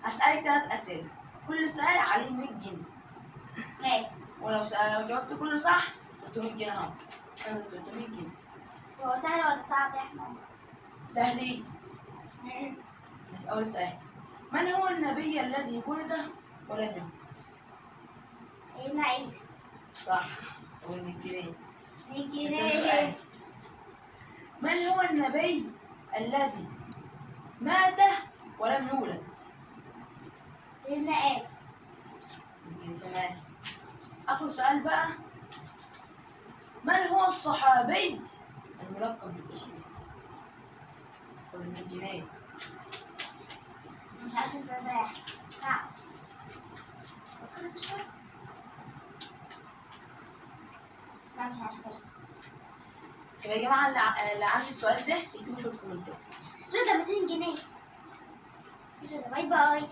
هسألك 3 أسئلة، كل سؤال عليه 100 جنيه. ماشي. ولو جاوبت كله صح 300 جنيه اهو. 300 جنيه. هو سهل ولا صعب يا أحمد؟ سهلين. أول سؤال، من هو النبي الذي ولد ولم يمت؟ سيدنا عيسى. صح. أول 100 جنيه. 100 تاني جنيه. سؤال، من هو النبي الذي مات ولم يولد؟ سيدنا آدم. 100 جنيه كمان. آخر سؤال بقى، من هو الصحابي الملقب بالأسطورة؟ خد 100 جنيه. مش عارفة السؤال ده يا أحمد، صعب. فكري في شوية. لا مش عارفة. طب يا جماعة اللي عارف السؤال ده يكتبوا في الكومنتات. رضا 200 جنيه. رضا باي باي.